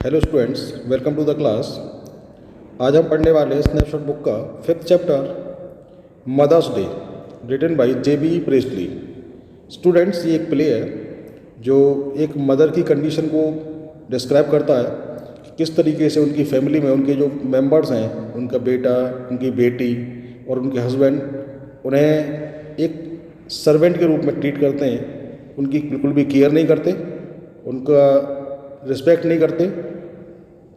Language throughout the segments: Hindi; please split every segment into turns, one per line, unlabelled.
Hello students, welcome to the class. आज हम पढ़ने वाले हैं स्नैपशॉट बुक का 5th chapter Mother's Day, written by J B. Priestley. Students, ये एक प्ले है जो एक मदर की कंडीशन को डिस्क्राइब करता है कि किस तरीके से उनकी फैमिली में उनके जो मेंबर्स हैं, उनका बेटा, उनकी बेटी और उनके हस्बैंड उन्हें एक सर्वेंट के रूप में ट्रीट करते हैं। उनकी बिल्कुल भी केयर नहीं करते, उनका रिस्पेक्ट नहीं करते।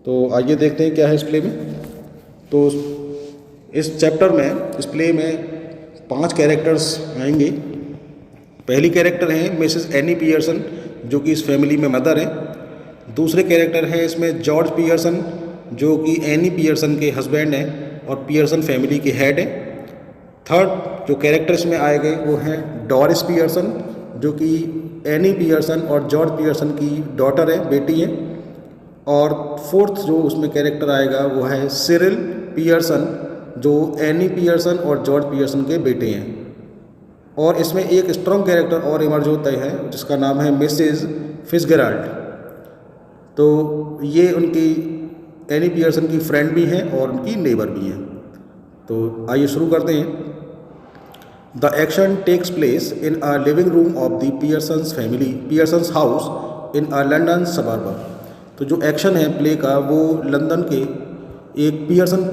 तो आइए देखते हैं क्या है इस प्ले में। तो इस चैप्टर में, इस प्ले में 5 कैरेक्टर्स आएंगे। पहली कैरेक्टर है मिसेस एनी पियर्सन, जो कि इस फैमिली में मदर है। दूसरे कैरेक्टर है इसमें जॉर्ज पियर्सन, जो कि एनी पियर्सन के हस्बैंड हैं और पियर्सन फैमिली के हेड हैं। थर्ड जो कैरेक्टर इसमें आए गए वो हैं डोरिस पियर्सन, जो कि एनी पियर्सन और जॉर्ज पियर्सन की डॉटर है, बेटी है। और फोर्थ जो उसमें कैरेक्टर आएगा वो है सिरिल पियर्सन, जो एनी पियर्सन और जॉर्ज पियर्सन के बेटे हैं। और इसमें एक स्ट्रॉन्ग कैरेक्टर और इमर्ज होता है जिसका नाम है मिसेस फिट्जगेराल्ड। तो ये उनकी एनी पियर्सन की फ्रेंड भी हैं और उनकी नेबर भी हैं। तो आइए शुरू करते हैं। The action takes place in a living room of the Pearson's house in a London suburb। तो जो एक्शन है प्ले का वो लंदन के एक पियर्सन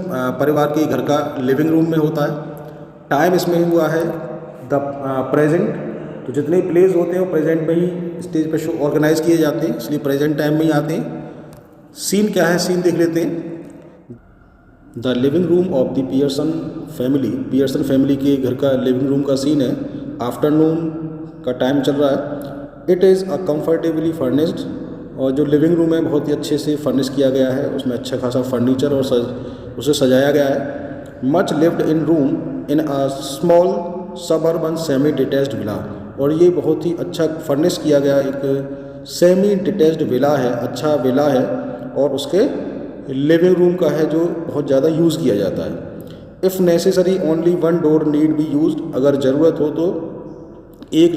परिवार के घर का लिविंग रूम में होता है। टाइम इसमें हुआ है द प्रेजेंट। तो जितने प्लेज होते हैं वो प्रेजेंट में ही स्टेज पे शो ऑर्गेनाइज किए जाते हैं, इसलिए प्रेजेंट टाइम में ही आते हैं। सीन क्या है, सीन देख लेते हैं। The living room of the Pearson family के घर का लिविंग रूम का सीन है। आफ्टरनून का टाइम चल रहा है। It is a comfortably furnished, और जो लिविंग रूम है बहुत ही अच्छे से फर्निश किया गया है। उसमें अच्छा खासा फर्नीचर और उसे सजाया गया है। Much lived in room in a small suburban semi detached villa, और ये बहुत ही अच्छा फर्निश किया गया एक सेमी डिटैच्ड विला है, अच्छा विला है। और उसके लिविंग रूम का है जो बहुत ज़्यादा यूज़ किया जाता है। If necessary only one door need be used, अगर ज़रूरत हो तो एक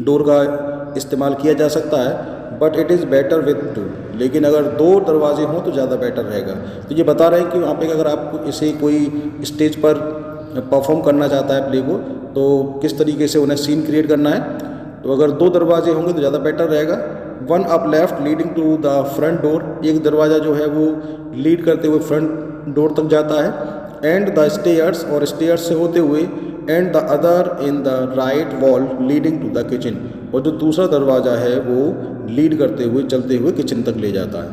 डोर का इस्तेमाल किया जा सकता है। But it is better with to, लेकिन अगर 2 दरवाजे हों तो ज़्यादा बेटर रहेगा। तो ये बता रहे हैं कि वहाँ पे अगर आप इसे कोई स्टेज पर परफॉर्म करना चाहता है प्ले को, तो किस तरीके से उन्हें सीन क्रिएट करना है। तो अगर 2 दरवाजे होंगे तो ज़्यादा बेटर रहेगा। One up left leading to the front door, एक दरवाज़ा जो है वो लीड करते हुए फ्रंट डोर तक जाता है। एंड द स्टेयर्स, और स्टेयर्स से होते हुए and the other in the right wall leading to the kitchen, और जो दूसरा दरवाज़ा है वो लीड करते हुए चलते हुए किचन तक ले जाता है।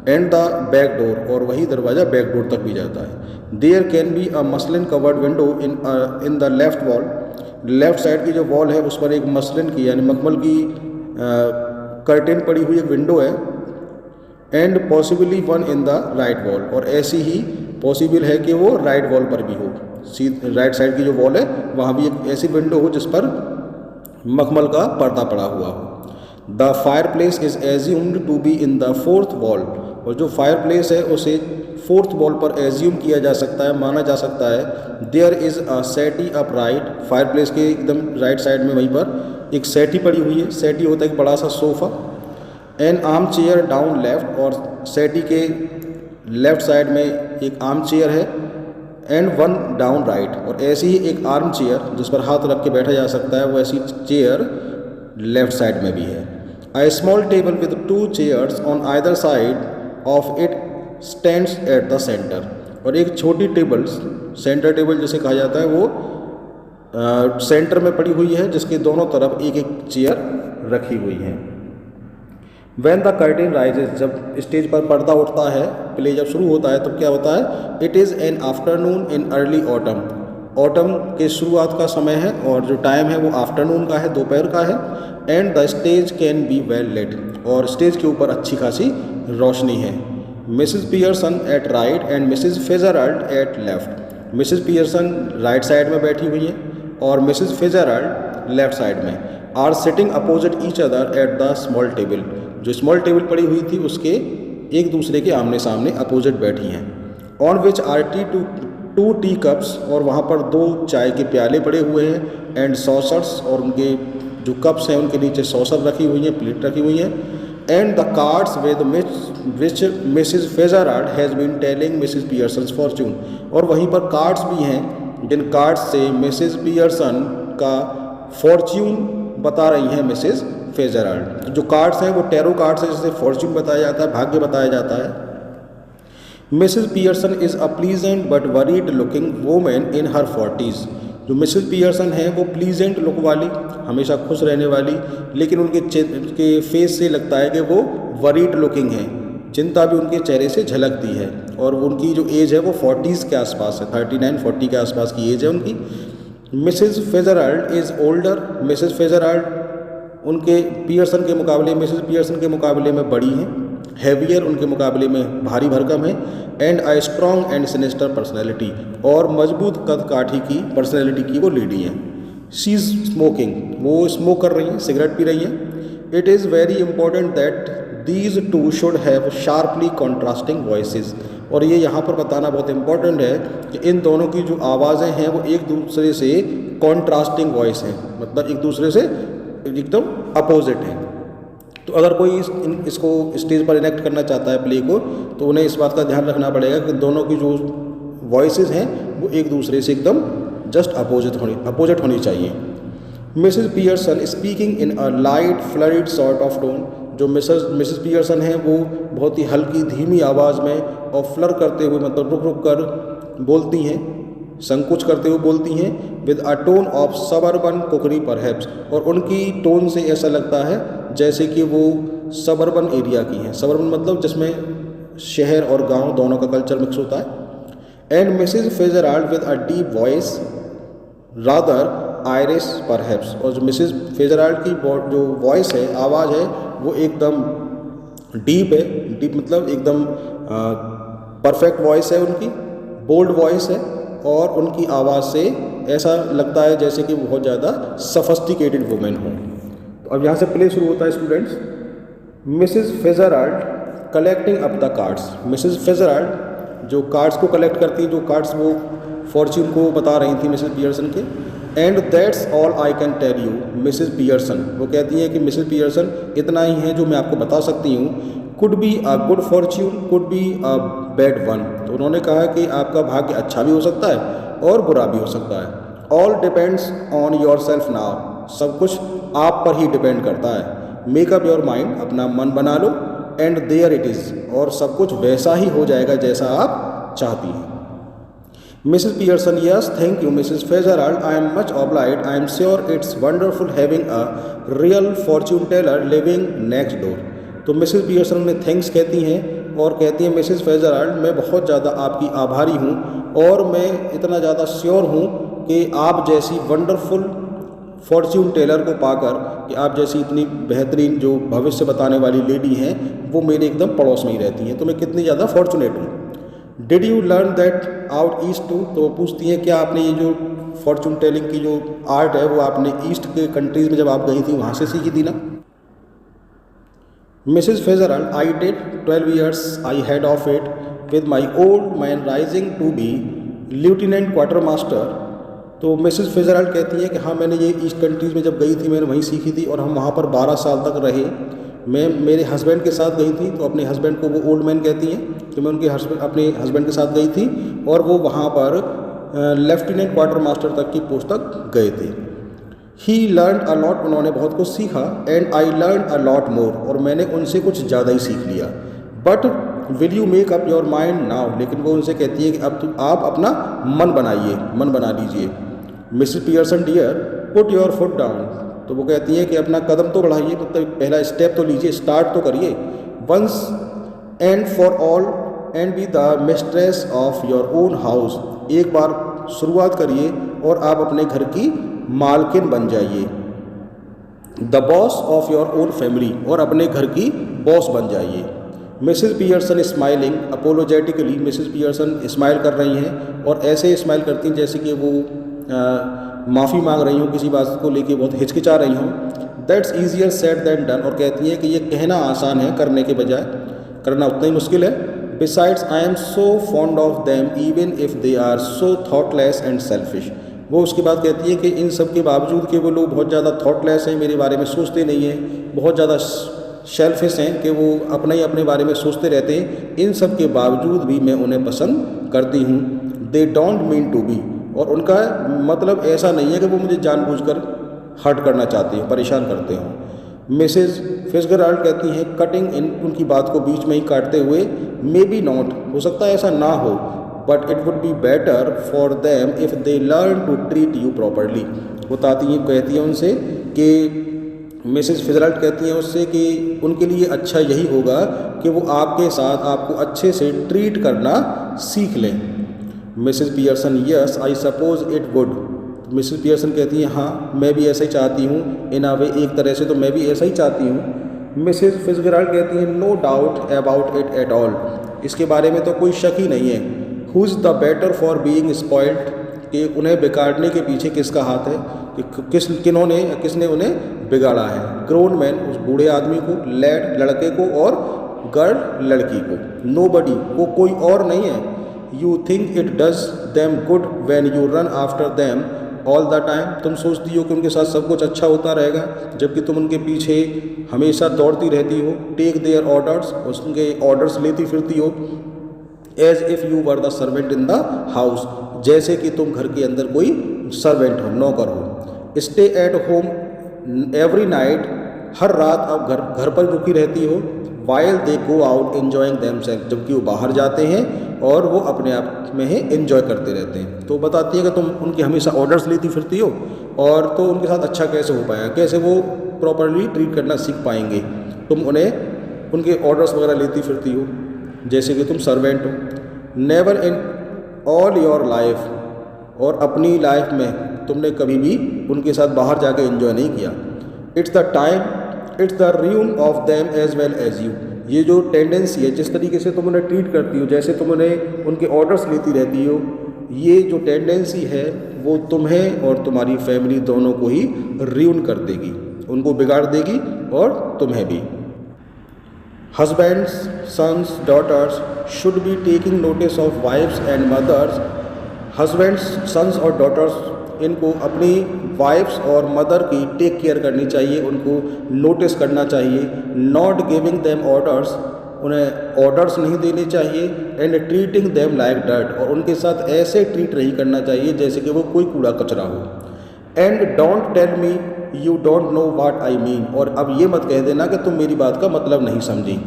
एंड द बैक डोर, और वही दरवाज़ा बैक डोर तक भी जाता है। There can be a muslin covered window in the left wall, left side की जो वॉल है उस पर एक मसलिन की यानी मखमल की कर्टेन पड़ी हुई एक विंडो है। And possibly one in the right wall, और ऐसी ही पॉसिबल है कि वो राइट वॉल पर भी हो। राइट साइड की जो वॉल है वहाँ भी एक ऐसी विंडो हो जिस पर मखमल का पर्दा पड़ा हुआ हो। The fireplace is assumed to be in the 4th wall, और जो फायर प्लेस है उसे 4th वॉल पर एज्यूम किया जा सकता है, माना जा सकता है। देयर इज़ अ सेटी अप राइट, फायर प्लेस के एकदम राइट साइड में वहीं पर एक सेटी पड़ी हुई है। सेटी होता है एक बड़ा सा sofa. N arm chair down left, और सेटी के लेफ्ट साइड में एक आर्म चेयर है। एंड वन डाउन राइट, और ऐसी ही एक आर्म चेयर जिस पर हाथ रख के बैठा जा सकता है, वो ऐसी चेयर लेफ्ट साइड में भी है। A small table with 2 chairs on either side of it stands at the center, और एक छोटी टेबल, सेंटर टेबल जिसे कहा जाता है, वो सेंटर में पड़ी हुई है जिसके दोनों तरफ एक एक चेयर रखी हुई है। When the curtain rises, जब स्टेज पर पर्दा उठता है, प्ले जब शुरू होता है तब क्या होता है। It is an afternoon in early autumn, autumn के शुरुआत का समय है और जो टाइम है वो आफ्टरनून का है, दोपहर का है। And the stage can be well lit, और स्टेज के ऊपर अच्छी खासी रोशनी है। Mrs Pearson at right and Mrs Fitzgerald at left, Mrs Pearson right side में बैठी हुई है और मिसेस फिट्जगेराल्ड लेफ्ट साइड में। Are sitting opposite each other at the small table, जो स्मॉल टेबल पड़ी हुई थी उसके एक दूसरे के आमने सामने अपोजिट बैठी हैं। On which are two tea cups, और वहाँ पर 2 चाय के प्याले पड़े हुए हैं। एंड सॉसर्स, और उनके जो कप्स हैं उनके नीचे सॉसर रखी हुई हैं, प्लेट रखी हुई हैं। And the cards with which Mrs Fitzgerald has been telling Mrs Pearson's fortune, और वहीं पर कार्ड्स भी हैं जिन कार्ड्स से मिसिज पियर्सन का फॉर्च्यून बता रही हैं मिसिज फेजरल्ड। जो कार्ड्स हैं वो टैरो कार्ड्स हैं, जिसे फॉर्च्यून बताया जाता है, भाग्य बताया जाता है। Mrs Pearson is a pleasant but worried looking women in her 40s। जो मिसिज पियर्सन है वो प्लीजेंट लुक वाली, हमेशा खुश रहने वाली, लेकिन उनके फेस से लगता है कि वो वरीड लुकिंग है, चिंता भी उनके चेहरे से झलकती है। और उनकी जो एज है वो 40s के आसपास है, 39-40 के आसपास की एज है उनकी। Mrs फेजरल्ड is older. मिसिज फेजरल्ड उनके पियर्सन के मुकाबले, मिसिज पियर्सन के मुकाबले में बड़ी हैं, हैवियर उनके मुकाबले में भारी भरकम है, and I strong and sinister personality, और मजबूत कद काठी की पर्सनैलिटी की वो लेडी हैं। शी इज़ स्मोकिंग, वो स्मोक कर रही हैं, सिगरेट पी रही हैं। It is very important that these two should have sharply contrasting voices, और ये यहाँ पर बताना बहुत इंपॉर्टेंट है कि इन दोनों की जो आवाज़ें हैं वो एक दूसरे से कॉन्ट्रास्टिंग वॉइस हैं, मतलब एक दूसरे से एकदम अपोजिट हैं। तो अगर कोई इसको स्टेज पर इनेक्ट करना चाहता है प्ले को, तो उन्हें इस बात का ध्यान रखना पड़ेगा कि दोनों की जो वॉइसेस हैं वो एक दूसरे से एकदम जस्ट अपोजिट होनी चाहिए। Mrs Pearson speaking in a light flurried sort of tone. जो मिसेस पियर्सन है वो बहुत ही हल्की धीमी आवाज़ में और फ्लर करते हुए, मतलब रुक रुक कर बोलती हैं, संकोच करते हुए बोलती हैं। With a tone of suburban cookery perhaps, और उनकी टोन से ऐसा लगता है जैसे कि वो सबर्बन एरिया की हैं। सबर्बन मतलब जिसमें शहर और गांव दोनों का कल्चर मिक्स होता है। And Mrs Fitzgerald with a deep voice rather Irish perhaps, और जो मिसेज फेजरल्ड की जो वॉइस है, आवाज़ है, वो एकदम डीप है। डीप मतलब एकदम परफेक्ट वॉइस है उनकी, बोल्ड वॉइस है, और उनकी आवाज़ से ऐसा लगता है जैसे कि बहुत ज़्यादा सफिस्टिकेटेड वुमेन हो। तो अब यहाँ से प्ले शुरू होता है students. Mrs Fitzgerald collecting up the cards. Mrs Fitzgerald जो कार्ड्स को कलेक्ट करती, जो कार्ड्स वो फॉर्च्यून को बता रही थी मिसेस पियर्सन के। And that's all I can tell you Mrs Pearson, वो कहती हैं कि मिसेस पियर्सन इतना ही है जो मैं आपको बता सकती हूँ। Could be a good Fortune, could be a bad one. तो उन्होंने कहा कि आपका भाग्य अच्छा भी हो सकता है और बुरा भी हो सकता है। All depends on your self now, सब कुछ आप पर ही डिपेंड करता है। मेक अप योर माइंड, अपना मन बना लो। एंड देयर इट इज़, और सब कुछ वैसा ही हो जाएगा जैसा आप चाहती हैं। Mrs Pearson yes thank you Mrs Fitzgerald, I am much obliged, I am sure it's wonderful having a real fortune teller living next door. तो मिसेस पियर्सन ने थैंक्स कहती हैं और कहती हैं मिसेस फेजरल्ड मैं बहुत ज़्यादा आपकी आभारी हूँ, और मैं इतना ज़्यादा श्योर हूँ कि आप जैसी वंडरफुल फॉर्च्यून टेलर को पाकर, कि आप जैसी इतनी बेहतरीन जो भविष्य बताने वाली लेडी हैं वो मेरे एकदम पड़ोस में ही रहती हैं, तो मैं कितनी ज़्यादा फॉर्चुनेट हूँ। Did you learn that out east too, तो वो पूछती हैं क्या आपने ये जो फॉर्च्यून टेलिंग की जो आर्ट है वो आपने ईस्ट के कंट्रीज़ में जब आप गई थी वहाँ से सीखी थी ना। Mrs Fitzgerald I did 12 years I had of it with my old man rising to be lieutenant quartermaster. तो मिसेस फेजरल्ड कहती हैं कि हाँ मैंने ये ईस्ट कंट्रीज़ में जब गई थी मैंने वहीं सीखी थी, और हम वहाँ पर 12 साल तक रहे। मैं मेरे हस्बैंड के साथ गई थी, तो अपने हस्बैंड को वो ओल्ड मैन कहती हैं, तो मैं उनके अपने हस्बैंड के साथ गई थी, और वो वहाँ पर लेफ्टिनेंट क्वार्टर मास्टर तक की पोस्ट तक गए थे। ही लर्न अ लॉट, उन्होंने बहुत कुछ सीखा। And I learn a lot more, और मैंने उनसे कुछ ज़्यादा ही सीख लिया। But will you make up your mind now, लेकिन वो उनसे कहती है कि अब आप अपना मन बनाइए, मन बना लीजिए। Mrs Pearson dear put your foot down, तो वो कहती हैं कि अपना कदम तो बढ़ाइए, मतलब पहला स्टेप तो लीजिए, स्टार्ट तो करिए। Once and for all and be the mistress of your own house, एक बार शुरुआत करिए और आप अपने घर की मालकिन बन जाइए। The boss of your own family, और अपने घर की बॉस बन जाइए। Mrs Pearson smiling apologetically, Mrs Pearson smile कर रही हैं और ऐसे स्माइल करती हैं जैसे कि वो माफ़ी मांग रही हूँ, किसी बात को लेके बहुत हिचकिचा रही हूँ। That's easier said then done, और कहती हैं कि ये कहना आसान है, करने के बजाय करना उतना ही मुश्किल है। Besides I am so fond of them even if they are so thoughtless and selfish, वो उसके बाद कहती है कि इन सब के बावजूद कि वो लोग बहुत ज़्यादा थॉटलेस हैं, मेरे बारे में सोचते नहीं हैं, बहुत ज़्यादा शेल्फिश हैं कि वो अपने ही अपने बारे में सोचते रहते हैं, इन सब के बावजूद भी मैं उन्हें पसंद करती हूँ। They don't mean to be, और उनका मतलब ऐसा नहीं है कि वो मुझे जानबूझकर हर्ट करना चाहती हैं, परेशान करते हों। मिसेज फिट्जगेराल्ड कहती हैं कटिंग इन, उनकी बात को बीच में ही काटते हुए, मे बी नॉट, हो सकता है ऐसा ना हो, but it would be better for them if they learn to treat you properly. बताती हैं, कहती हैं उनसे कि मिसेस फिट्जगेराल्ड कहती हैं उससे कि उनके लिए अच्छा यही होगा कि वो आपके साथ आपको अच्छे से ट्रीट करना सीख लें। Mrs Pearson yes I suppose it would. Mrs Pearson कहती हैं हाँ मैं भी ऐसा ही चाहती हूँ, इन अ वे, एक तरह से तो मैं भी ऐसा ही चाहती हूँ। मिसेस फिट्जगेराल्ड कहती हैं no doubt about it at all, इसके बारे में तो कोई शक ही नहीं है। Who is the better for being spoiled, कि उन्हें बिगाड़ने के पीछे किसका हाथ है, कि किसने उन्हें बिगाड़ा है। ग्रोन मैन, उस बूढ़े आदमी को, लैड लड़के को, और गर्ल लड़की को। नोबडी, वो कोई और नहीं है। You think it does them good when you run after them all the time, तुम सोचती हो कि उनके साथ सब कुछ अच्छा होता रहेगा जबकि तुम उनके पीछे हमेशा दौड़ती रहती हो। टेक देयर ऑर्डर्स, उनके ऑर्डर्स लेती फिरती हो। As if you were the servant in the house, जैसे कि तुम घर के अंदर कोई सर्वेंट हो, नौकर हो। Stay at home every night, हर रात आप घर पर रुकी रहती हो। While they go out enjoying themselves, जबकि वो बाहर जाते हैं और वो अपने आप में ही एन्जॉय करते रहते हैं। तो बताती है कि तुम उनके हमेशा ऑर्डर्स लेती फिरती हो, और तो उनके साथ अच्छा कैसे हो पाएगा, कैसे वो प्रॉपरली ट्रीट करना सीख पाएंगे। तुम उन्हें उनके ऑर्डर्स वगैरह लेती फिरती हो जैसे कि तुम सर्वेंट हो। Never in all your life, और अपनी लाइफ में तुमने कभी भी उनके साथ बाहर जाके एंजॉय नहीं किया। It's the time, it's the ruin of them as well as you, ये जो टेंडेंसी है, जिस तरीके से तुम उन्हें ट्रीट करती हो, जैसे तुम उन्हें उनके ऑर्डर्स लेती रहती हो, ये जो टेंडेंसी है वो तुम्हें और तुम्हारी फैमिली दोनों को ही रियून कर देगी, उनको बिगाड़ देगी और तुम्हें भी। Husbands, sons, daughters should be taking notice of wives and mothers. Husbands, sons और daughters, इनको अपनी वाइफ्स और मदर की टेक केयर करनी चाहिए, उनको नोटिस करना चाहिए। Not giving them orders, उन्हें ऑर्डर्स नहीं देने चाहिए। And treating them like dirt, और उनके साथ ऐसे ट्रीट नहीं करना चाहिए जैसे कि वो कोई कूड़ा कचरा हो। And don't tell me you don't know what I mean, और अब ये मत कह देना कि तुम मेरी बात का मतलब नहीं समझी।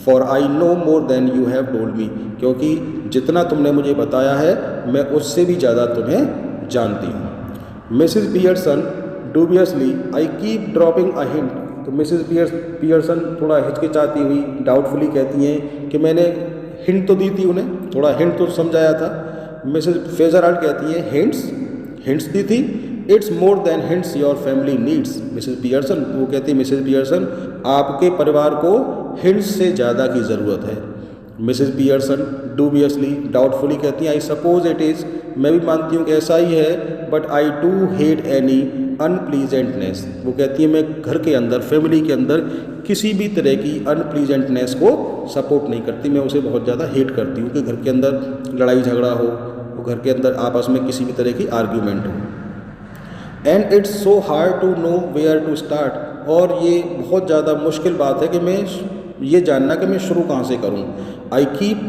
For I know more than you have told me, क्योंकि जितना तुमने मुझे बताया है मैं उससे भी ज़्यादा तुम्हें जानती हूँ। Mrs Pearson dubiously I keep dropping a hint, तो मिसेस पियर्सन थोड़ा हिचकिचाती हुई डाउटफुली कहती हैं कि मैंने हिंट तो दी थी, उन्हें थोड़ा हिंट तो समझाया था। मिसेस फिट्जगेराल्ड कहती हैं हिंट्स दी थी। It's more than hints your family needs. Mrs Pearson, वो कहती है मिसेस पियर्सन आपके परिवार को हिंट्स से ज़्यादा की ज़रूरत है। मिसेस पियर्सन डूबियसली डाउटफुली कहती हैं आई सपोज इट इज़, मैं भी मानती हूँ कि ऐसा ही है, but I do hate any unpleasantness. वो कहती है मैं घर के अंदर, फैमिली के अंदर किसी भी तरह की अनप्लीजेंटनेस को सपोर्ट नहीं करती, मैं उसे बहुत ज़्यादा हेट करती हूँ कि घर के अंदर लड़ाई झगड़ा हो, घर के अंदर आपस में किसी भी तरह की आर्ग्यूमेंट हो। And it's so hard to know where to start, और ये बहुत ज़्यादा मुश्किल बात है कि मैं ये जानना कि मैं शुरू कहाँ से करूँ। I keep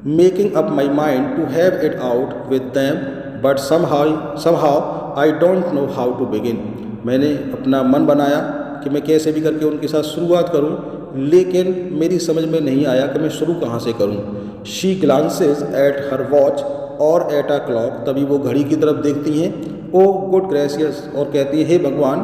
making up my mind to have it out with them, but somehow I don't know how to begin. मैंने अपना मन बनाया कि मैं कैसे भी करके उनके साथ शुरुआत करूं, लेकिन मेरी समझ में नहीं आया कि मैं शुरू कहाँ से करूं। She glances at her watch और एट अ क्लॉक, तभी वो घड़ी की तरफ देखती हैं। ओ गुड ग्रेसियस, और कहती है हे भगवान,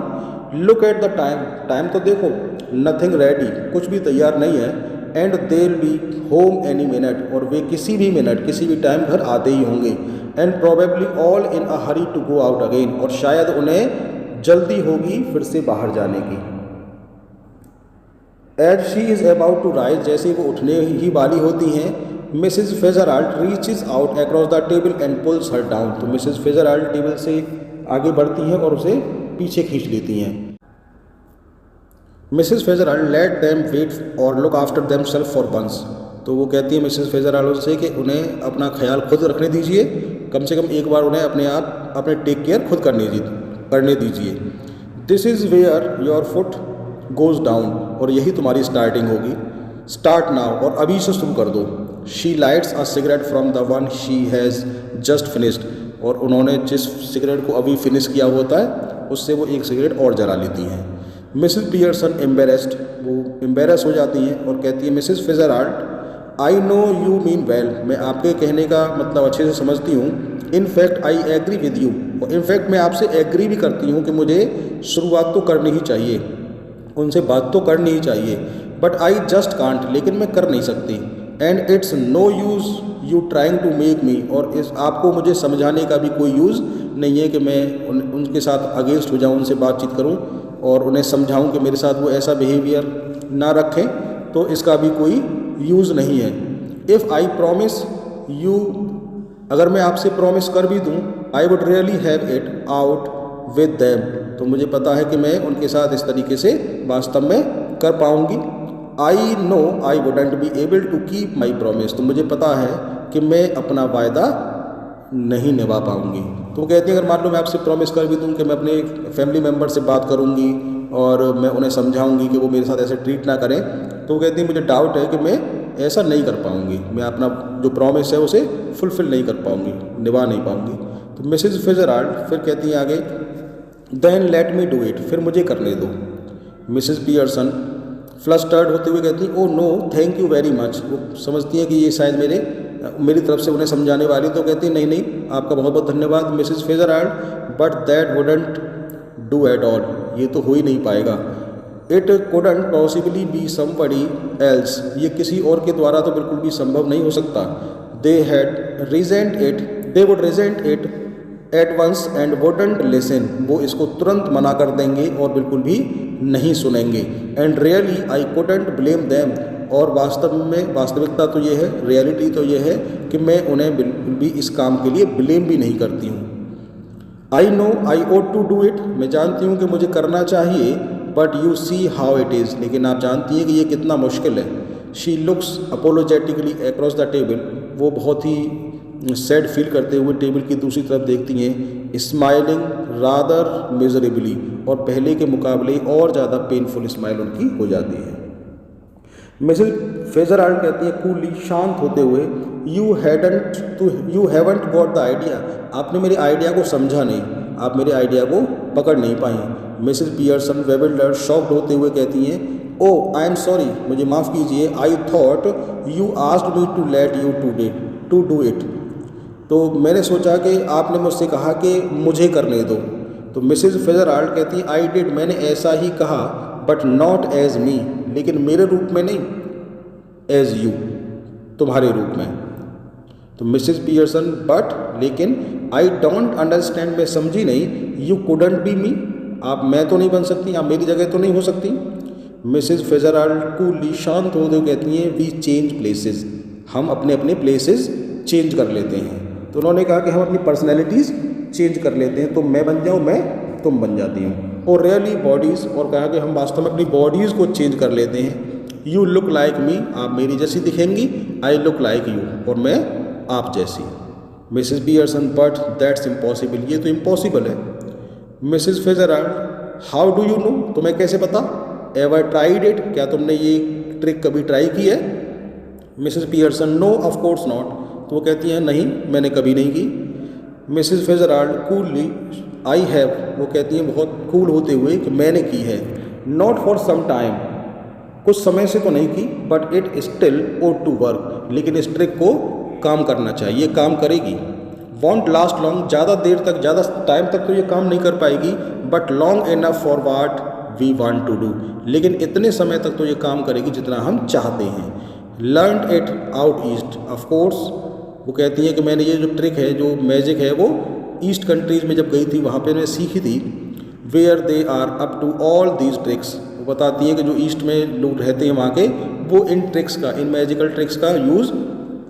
look at the time, time तो देखो। नथिंग रेडी, कुछ भी तैयार नहीं है। And they will be home any minute, और वे किसी भी मिनट किसी भी टाइम घर आते ही होंगे। And probably all in a hurry to go out again, और शायद उन्हें जल्दी होगी फिर से बाहर जाने की। As she is about to rise, जैसे वो उठने ही वाली होती हैं, Mrs Fitzgerald reaches out across the table and pulls her down, तो मिसेस फिट्जगेराल्ड टेबल से आगे बढ़ती हैं और उसे पीछे खींच लेती हैं। Mrs Fitzgerald let them wait और look after themselves for once, तो वो कहती है मिसेस फिट्जगेराल्ड से कि उन्हें अपना ख्याल खुद रखने दीजिए, कम से कम एक बार उन्हें अपने टेक केयर खुद करने दीजिए। This is where your foot goes down, और यही तुम्हारी स्टार्टिंग होगी। स्टार्ट नाउ, और अभी से शुरू कर दो। She lights a cigarette from the one she has just finished, और उन्होंने जिस सिगरेट को अभी फिनिश किया होता है उससे वो एक सिगरेट और जला लेती हैं। मिसेस पियर्सन एम्बेरेस्ड, वो एम्बेरस हो जाती हैं और कहती है Mrs Fitzgerald I know you mean well, मैं आपके कहने का मतलब अच्छे से समझती हूँ। In fact I agree with you, और इनफैक्ट मैं आपसे एग्री भी करती हूँ कि मुझे शुरुआत तो करनी ही चाहिए, उनसे बात तो करनी ही चाहिए। बट आई जस्ट कांट, लेकिन मैं कर नहीं सकती। And it's no use you trying to make me, और इस आपको मुझे समझाने का भी कोई यूज़ नहीं है कि मैं उनके साथ अगेंस्ट हो जाऊँ, उनसे बातचीत करूँ और उन्हें समझाऊँ कि मेरे साथ वो ऐसा बिहेवियर ना रखें, तो इसका भी कोई यूज़ नहीं है। इफ़ आई प्रॉमिस यू, अगर मैं आपसे प्रॉमिस कर भी दूँ, I would really have it out with them, तो मुझे पता है कि मैं उनके साथ इस तरीके से वास्तव में कर पाऊँगी। I know I wouldn't be able to keep my promise, तो मुझे पता है कि मैं अपना वायदा नहीं निभा पाऊँगी। तो वो कहती है अगर मान लो मैं आपसे प्रॉमिस कर भी दूँ कि मैं अपने फैमिली मेम्बर से बात करूँगी और मैं उन्हें समझाऊँगी कि वो मेरे साथ ऐसे ट्रीट ना करें, तो वो कहती है मुझे डाउट है कि मैं ऐसा नहीं कर पाऊँगी, मैं अपना जो प्रॉमिस है उसे फुलफ़िल नहीं कर पाऊँगी, निभा नहीं पाऊँगी। तो मिसेस फिजराल्ड फिर कहती हैं आगे, then let me do it, फिर मुझे करने दो। मिसेस पियर्सन फ्लस्टर्ड होते हुए कहती oh no thank you very much, वो समझती हैं कि ये शायद मेरी तरफ से उन्हें समझाने वाली, तो कहती नहीं नहीं आपका बहुत बहुत धन्यवाद Mrs Fitzgerald, but that wouldn't do at all, ये तो हो ही नहीं पाएगा। It couldn't possibly be somebody else, ये किसी और के द्वारा तो बिल्कुल भी संभव नहीं हो सकता। They would resent it at once and wouldn't listen, वो इसको तुरंत मना कर देंगे और बिल्कुल भी नहीं सुनेंगे। And really I couldn't blame them, और वास्तव में वास्तविकता तो ये है, रियलिटी तो ये है कि मैं उन्हें बिल्कुल भी इस काम के लिए ब्लेम भी नहीं करती हूँ। I know I ought to do it, मैं जानती हूँ कि मुझे करना चाहिए, but you see how it is, लेकिन आप जानती हैं कि ये कितना मुश्किल है। She looks apologetically across the table, वो बहुत ही सैड फील करते हुए टेबल की दूसरी तरफ देखती हैं, स्माइलिंग रादर मिजरेबली, और पहले के मुकाबले और ज़्यादा पेनफुल स्माइल उनकी हो जाती है। मिसेस फिजराल्ड कहती है कूली, शांत होते हुए, you haven't got the idea, आपने मेरे आइडिया को समझा नहीं, आप मेरे आइडिया को पकड़ नहीं पाई। मिसेस पियर्सन वेबिल्डर शॉक्ड होते हुए कहती हैं ओ आई एम सॉरी, मुझे माफ़ कीजिए, I thought you asked me to let you to do it, तो मैंने सोचा कि आपने मुझसे कहा कि मुझे करने दो। तो मिसेस फिजराल्ड कहती है आई डिड, मैंने ऐसा ही कहा, बट नॉट एज मी, लेकिन मेरे रूप में नहीं, एज यू, तुम्हारे रूप में। तो मिसेस पियर्सन बट, लेकिन आई डोंट अंडरस्टैंड, मैं समझी नहीं, यू कुडंट बी मी, आप मैं तो नहीं बन सकती, आप मेरी जगह तो नहीं हो सकती। मिसेस फिजराल्ड कूली, शांत होते हुए कहती हैं वी चेंज प्लेसेस, हम अपने अपने प्लेसेस चेंज कर लेते हैं। तो उन्होंने कहा कि हम अपनी पर्सनैलिटीज़ चेंज कर लेते हैं, तो मैं बन जाऊँ मैं, तुम बन जाती हूँ। और रियली बॉडीज़, और कहा कि हम वास्तव में अपनी बॉडीज़ को चेंज कर लेते हैं। यू लुक लाइक मी, आप मेरी जैसी दिखेंगी, आई लुक लाइक यू, और मैं आप जैसी। Mrs Pearson but that's impossible, ये तो इम्पॉसिबल है। Mrs Fitzgerald how do you know, तुम्हें कैसे पता। एवर ट्राइड इट, क्या तुमने ये ट्रिक कभी ट्राई की है। Mrs Pearson no of course not, तो वो कहती हैं नहीं मैंने कभी नहीं की। Mrs Fitzgerald coolly I have, वो कहती हैं बहुत कूल होते हुए कि मैंने की है। नॉट फॉर सम टाइम, कुछ समय से तो नहीं की, but it still ought to work, लेकिन इस ट्रिक को काम करना चाहिए, काम करेगी। वॉन्ट लास्ट लॉन्ग, ज़्यादा देर तक, ज़्यादा टाइम तक तो ये काम नहीं कर पाएगी, but long enough for what we want to do, लेकिन इतने समय तक तो ये काम करेगी जितना हम चाहते हैं। Learn it out east, of course, वो कहती है कि मैंने ये जो ट्रिक है, जो मैजिक है, वो ईस्ट कंट्रीज़ में जब गई थी वहाँ पे मैं सीखी थी। Where they are up to all these tricks, वो बताती है कि जो ईस्ट में लोग रहते हैं वहाँ के, वो इन ट्रिक्स का, इन मैजिकल ट्रिक्स का यूज़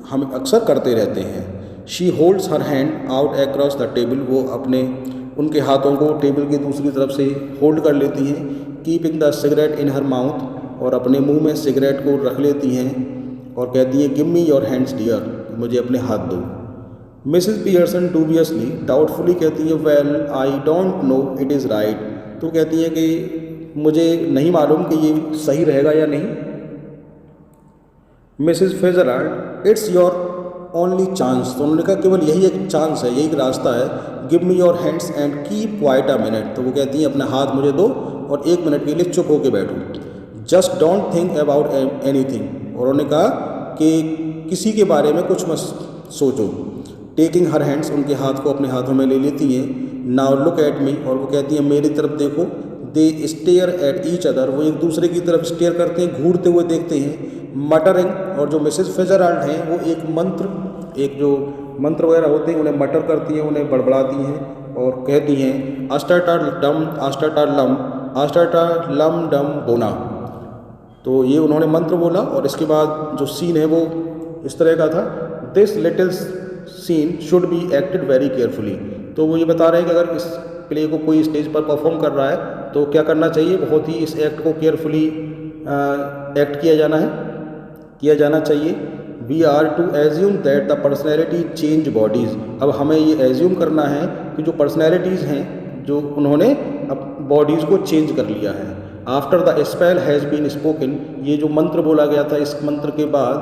हम अक्सर करते रहते हैं। She holds her hand out across the table, वो अपने उनके हाथों को टेबल की दूसरी तरफ से होल्ड कर लेती हैं। Keeping the cigarette in her mouth, और अपने मुंह में सिगरेट को रख लेती हैं और कहती हैं give me your hands dear, मुझे अपने हाथ दो। मिसेस पियर्सन डूबियसली, डाउटफुली कहती है well I don't no it is right, तो कहती हैं कि मुझे नहीं मालूम कि ये सही रहेगा या नहीं। Mrs Fitzgerald, it's your only chance. तो उन्होंने कहा केवल यही एक चांस है, यही एक रास्ता है। Give me your hands and keep quite a minute. तो वो कहती हैं अपने हाथ मुझे दो और 1 मिनट के लिए चुप होकर बैठो। Just don't think about anything. और उन्होंने कहा कि किसी के बारे में कुछ मत सोचो। टेकिंग हर हैंड्स, उनके हाथ को अपने हाथों में ले लेती हैं। नाउ लुक एट मी, और वो कहती हैं मेरी तरफ देखो। दे स्टेयर एट ईच अदर, वो एक दूसरे की तरफ स्टेयर करते हैं, घूरते हुए देखते हैं। मटरिंग, और जो मिसेज फिट्जराल्ड हैं वो एक मंत्र, एक जो मंत्र वगैरह होते हैं उन्हें मटर करती हैं, उन्हें बड़बड़ाती हैं और कहती हैं अस्टाटा डम अस्टाटा लम अस्टाटा लम डम बोना। तो ये उन्होंने मंत्र बोला और इसके बाद जो सीन है वो इस तरह का था। This little scene should be acted very carefully. तो वो ये बता रहे हैं कि अगर इस प्ले को कोई स्टेज पर परफॉर्म कर रहा है तो क्या करना चाहिए, बहुत ही इस एक्ट को केयरफुली एक्ट किया जाना चाहिए। We are to assume that the personality change bodies. अब हमें ये एज्यूम करना है कि जो पर्सनैलिटीज़ हैं जो उन्होंने अब बॉडीज़ को चेंज कर लिया है। After the spell has been spoken, ये जो मंत्र बोला गया था, इस मंत्र के बाद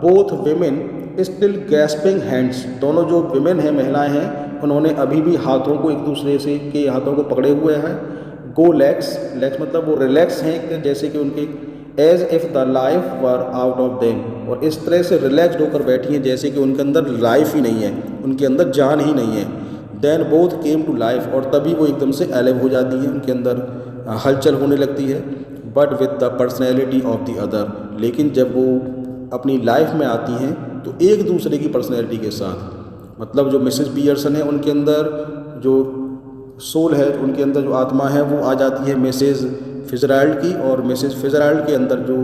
both women still gasping hands, दोनों जो विमेन हैं, महिलाएं हैं, उन्होंने अभी भी हाथों को एक दूसरे से के हाथों को पकड़े हुए हैं। गो लेग्स, लेग्स मतलब वो रिलैक्स हैं जैसे कि उनके as if the life were out of them, और इस तरह से रिलैक्सड होकर बैठी हैं जैसे कि उनके अंदर लाइफ ही नहीं है, उनके अंदर जान ही नहीं है। Then both came to life, और तभी वो एकदम से एलिव हो जाती हैं, उनके अंदर हलचल होने लगती है। But with the personality of the other, लेकिन जब वो अपनी लाइफ में आती हैं तो एक दूसरे की पर्सनैलिटी के साथ, मतलब जो मिसेस पियर्सन है उनके अंदर जो सोल है, उनके अंदर जो आत्मा है वो आ जाती है मिसेस फिट्जराल्ड की, और मिसेस फिट्जराल्ड के अंदर जो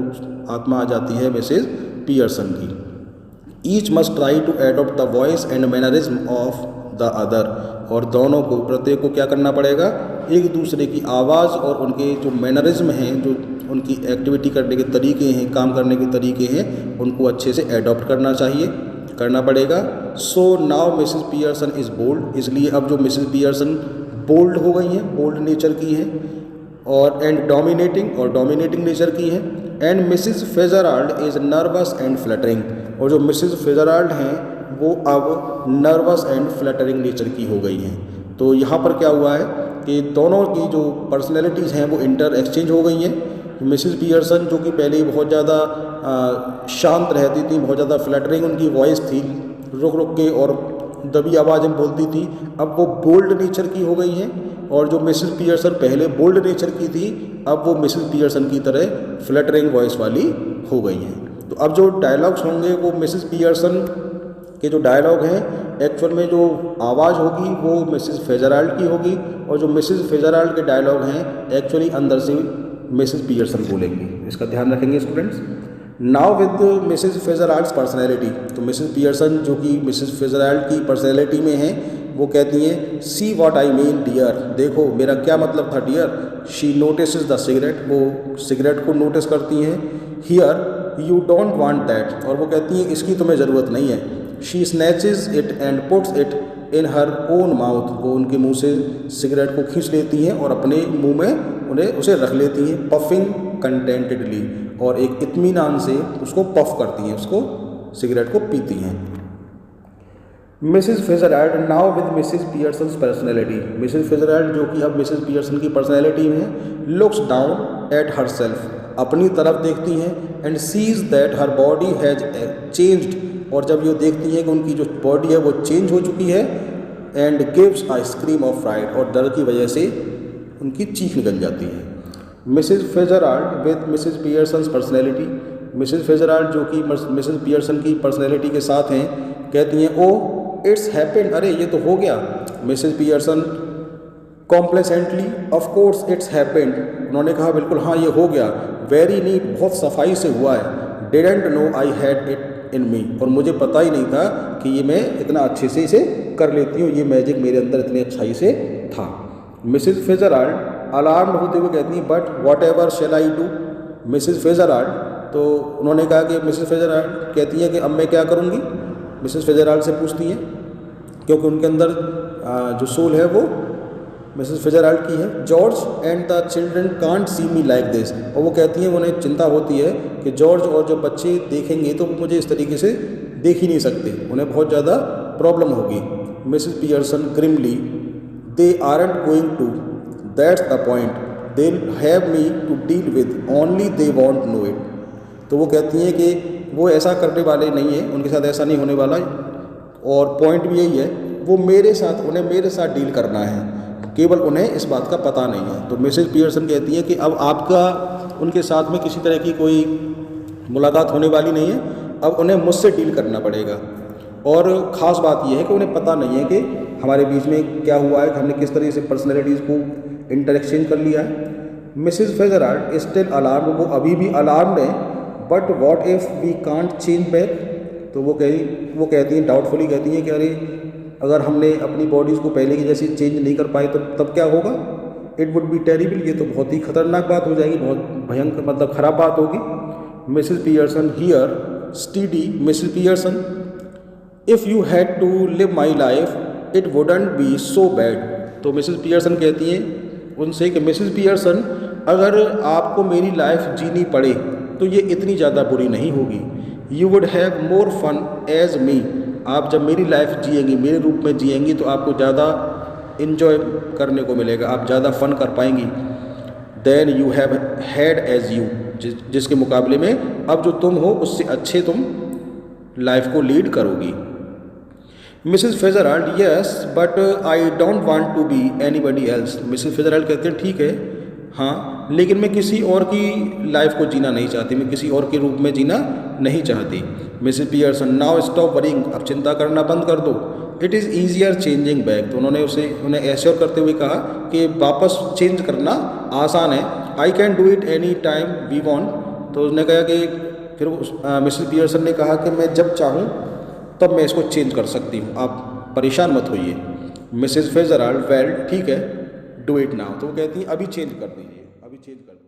आत्मा आ जाती है मिसेस पियर्सन की। Each must try to adopt the voice and mannerism of the other, और दोनों को, प्रत्येक को क्या करना पड़ेगा, एक दूसरे की आवाज़ और उनके जो मैनरिज्म हैं, जो उनकी एक्टिविटी करने के तरीके हैं, काम करने के तरीके हैं, उनको अच्छे से एडॉप्ट करना पड़ेगा। So now Mrs Pearson is bold, इसलिए अब जो मिसेस पियर्सन बोल्ड हो गई हैं, बोल्ड नेचर की हैं, और एंड डोमिनेटिंग नेचर की हैं। And Mrs Fitzgerald is nervous and fluttering, और जो मिसेस फिट्जराल्ड हैं वो अब नर्वस एंड फ्लटरिंग नेचर की हो गई हैं। तो यहाँ पर क्या हुआ है कि दोनों की जो पर्सनैलिटीज़ हैं वो इंटर एक्सचेंज हो गई हैं। मिसेस पियर्सन जो कि पहले बहुत ज़्यादा शांत रहती थी, बहुत ज़्यादा फ्लटरिंग उनकी वॉइस थी, रुक रुक के और दबी आवाज़ में बोलती थी, अब वो बोल्ड नेचर की हो गई हैं। और जो मिसेस पियर्सन पहले बोल्ड नेचर की थी, अब वो मिसेस पियर्सन की तरह फ्लटरिंग वॉइस वाली हो गई हैं। तो अब जो डायलॉग्स होंगे वो मिसेस पियर्सन के जो डायलॉग हैं, एक्चुअल में जो आवाज़ होगी वो मिसेस फिट्जराल्ड की होगी, और जो मिसेस फिट्जराल्ड के डायलॉग हैं एक्चुअली अंदर से मिसेस पियर्सन बोलेंगी। इसका ध्यान रखेंगे students. Now with Mrs Fitzgerald's personality, तो मिसेस पियर्सन जो कि मिसेस फिट्जराल्ड की पर्सनैलिटी में हैं, वो कहती हैं see what I mean dear, देखो मेरा क्या मतलब था dear. She notices the cigarette, वो सिगरेट को नोटिस करती हैं। Here you don't want that, और वो कहती हैं इसकी तुम्हें ज़रूरत नहीं है। She snatches it and puts it in her own mouth, वो उनके मुंह से सिगरेट को खींच लेती हैं और अपने मुंह में उसे रख लेती हैं। पफिंग कंटेंटेडली, और एक इत्मीनान से उसको पफ करती हैं, उसको सिगरेट को पीती हैं। Mrs Fitzgerald now with Mrs Pearson's personality, Mrs Fitzgerald जो कि अब मिसेस पियर्सन की पर्सनैलिटी में looks down at herself, अपनी तरफ देखती हैं। And sees that her body has changed, और जब ये देखती हैं कि उनकी जो बॉडी है वो चेंज हो चुकी है। And gives a scream of fright, और डर की वजह से उनकी चीख निकल जाती है। Mrs Fitzgerald with Mrs Pearson's personality, Mrs Fitzgerald जो कि मिसेस पियर्सन की पर्सनैलिटी के साथ हैं, कहती हैं ओ इट्स हैपेंड, अरे ये तो हो गया। Mrs Pearson complacently of course it's happened, उन्होंने कहा बिल्कुल हाँ ये हो गया। वेरी नीट, बहुत सफाई से हुआ है। Didn't know I had it in me, और मुझे पता ही नहीं था कि ये मैं इतना अच्छे से इसे कर लेती हूँ, ये मैजिक मेरे अंदर इतनी अच्छाई से था। मिसेस फिट्जराल्ड अलार्म होते हुए कहती हैं but what ever shall I do, Mrs Fitzgerald, तो उन्होंने कहा कि मिसेस फिट्जराल्ड कहती हैं कि अब मैं क्या करूँगी, मिसेस फिट्जराल्ड से पूछती हैं, क्योंकि उनके अंदर जो सोल है वो मिसेस फिजरल्ड की है, George and the children can't see me like this. और वो कहती हैं उन्हें चिंता होती है कि जॉर्ज और जब बच्चे देखेंगे तो मुझे इस तरीके से देख ही नहीं सकते, उन्हें बहुत ज़्यादा प्रॉब्लम होगी। Mrs Pearson grimly, they aren't going to, that's the point, they have me to deal with, only they won't know it. तो वो कहती हैं कि वो ऐसा करने वाले नहीं हैं, उनके साथ ऐसा नहीं होने वाला, और पॉइंट भी यही है, वो उन्हें मेरे साथ डील करना है, केवल उन्हें इस बात का पता नहीं है। तो मिसेस पियर्सन कहती है कि अब आपका उनके साथ में किसी तरह की कोई मुलाकात होने वाली नहीं है, अब उन्हें मुझसे डील करना पड़ेगा। और ख़ास बात यह है कि उन्हें पता नहीं है कि हमारे बीच में क्या हुआ है, कि हमने किस तरह से पर्सनैलिटीज़ को इंटरएक्सचेंज कर लिया है। मिसेस फिजरल्ड स्टिल अलार्म, वो अभी भी अलार्म है, but what if we can't change back. तो वो कहती हैं, डाउटफुली कहती हैं कि अरे अगर हमने अपनी बॉडीज़ को पहले की जैसी चेंज नहीं कर पाए तो तब क्या होगा। इट वुड बी टेरिबल, ये तो बहुत ही खतरनाक बात हो जाएगी, बहुत भयंकर, मतलब ख़राब बात होगी। Mrs Pearson here steady, Mrs Pearson, if you had to live my life it wouldn't be so bad. तो मिसेस पियर्सन कहती हैं उनसे कि मिसेस पियर्सन, अगर आपको मेरी लाइफ जीनी पड़े तो ये इतनी ज़्यादा बुरी नहीं होगी। You would have more fun as me, आप जब मेरी लाइफ जिएंगी, मेरे रूप में जिएंगी, तो आपको ज़्यादा इन्जॉय करने को मिलेगा, आप ज़्यादा फन कर पाएंगी। Than you have had as you, जिसके मुकाबले में अब जो तुम हो उससे अच्छे तुम लाइफ को लीड करोगी। Mrs Fitzgerald, yes but I don't want to be anybody else. Mrs Fitzgerald कहते हैं ठीक है, हाँ, लेकिन मैं किसी और की लाइफ को जीना नहीं चाहती, मैं किसी और के रूप में जीना नहीं चाहती। Mrs Pearson, now stop worrying, अब चिंता करना बंद कर दो। It is easier changing back. तो उन्होंने उन्हें एश्योर करते हुए कहा कि वापस चेंज करना आसान है। I can do it any time we want. तो उसने कहा कि फिर मिसेस पियर्सन ने कहा कि मैं जब चाहूँ तब मैं इसको चेंज कर सकती हूँ, आप परेशान मत होइए। मिसेस फिजरल्ड, वेल ठीक है, डू इट नाउ। तो वो कहती हैं अभी चेंज कर दीजिए, अभी चेंज कर दीजिए।